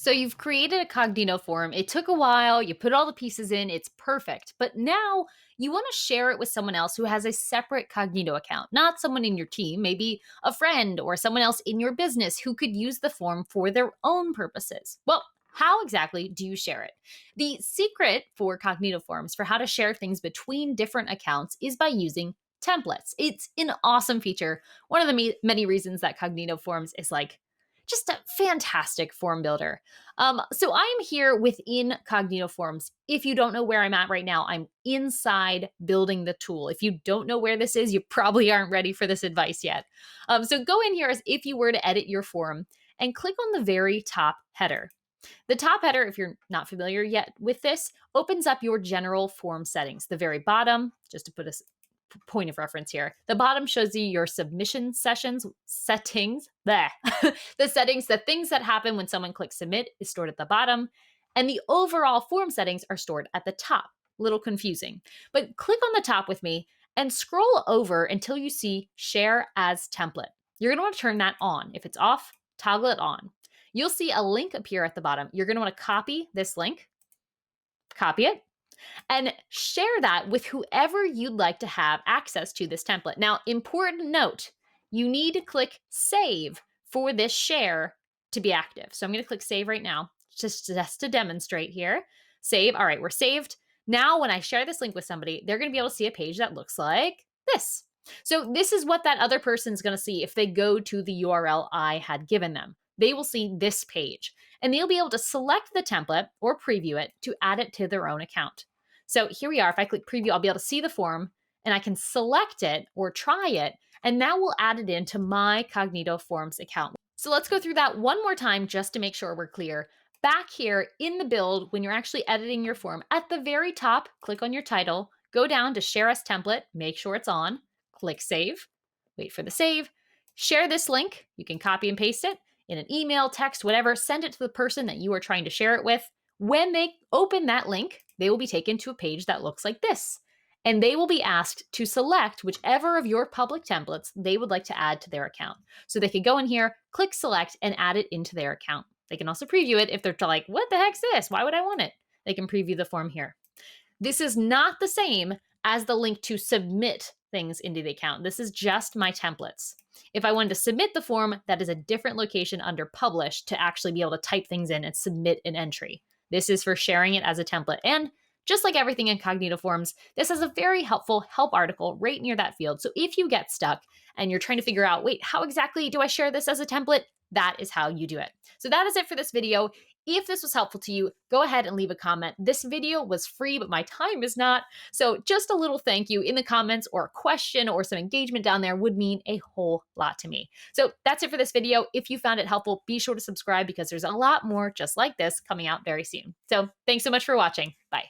So you've created a Cognito form. It took a while. You put all the pieces in. It's perfect. But now you want to share it with someone else who has a separate Cognito account, not someone in your team, maybe a friend or someone else in your business who could use the form for their own purposes. Well, how exactly do you share it? The secret for Cognito Forms for how to share things between different accounts is by using templates. It's an awesome feature. One of the many reasons that Cognito Forms is like just a fantastic form builder. So I'm here within Cognito Forms. If you don't know where I'm at right now, I'm inside building the tool. If you don't know where this is, you probably aren't ready for this advice yet. So go in here as if you were to edit your form and click on the very top header. The top header, if you're not familiar yet with this, opens up your general form settings. The very bottom, just to put a point of reference here. The bottom shows you your submission settings. The settings, the things that happen when someone clicks submit is stored at the bottom, and the overall form settings are stored at the top. Little confusing. But click on the top with me and scroll over until you see share as template. You're going to want to turn that on. If it's off, toggle it on. You'll see a link appear at the bottom. You're going to want to copy this link, copy it, and share that with whoever you'd like to have access to this template. Now, important note, you need to click save for this share to be active. So I'm going to click save right now, just to demonstrate here. Save. All right, we're saved. Now, when I share this link with somebody, they're going to be able to see a page that looks like this. So this is what that other person's going to see if they go to the URL I had given them. They will see this page, and they'll be able to select the template or preview it to add it to their own account. So here we are. If I click preview, I'll be able to see the form and I can select it or try it. And now we'll add it into my Cognito Forms account. So let's go through that one more time just to make sure we're clear. Back here in the build, when you're actually editing your form, at the very top, click on your title, go down to share as template, make sure it's on, click save, wait for the save, share this link. You can copy and paste it in an email, text, whatever, send it to the person that you are trying to share it with. When they open that link, they will be taken to a page that looks like this. And they will be asked to select whichever of your public templates they would like to add to their account. So they can go in here, click select, and add it into their account. They can also preview it if they're like, what the heck's this? Why would I want it? They can preview the form here. This is not the same as the link to submit things into the account. This is just my templates. If I wanted to submit the form, that is a different location under publish to actually be able to type things in and submit an entry. This is for sharing it as a template. And just like everything in Cognito Forms, this has a very helpful help article right near that field. So if you get stuck and you're trying to figure out, wait, how exactly do I share this as a template? That is how you do it. So that is it for this video. If this was helpful to you, go ahead and leave a comment. This video was free, but my time is not. So just a little thank you in the comments or a question or some engagement down there would mean a whole lot to me. So that's it for this video. If you found it helpful, be sure to subscribe because there's a lot more just like this coming out very soon. So thanks so much for watching. Bye.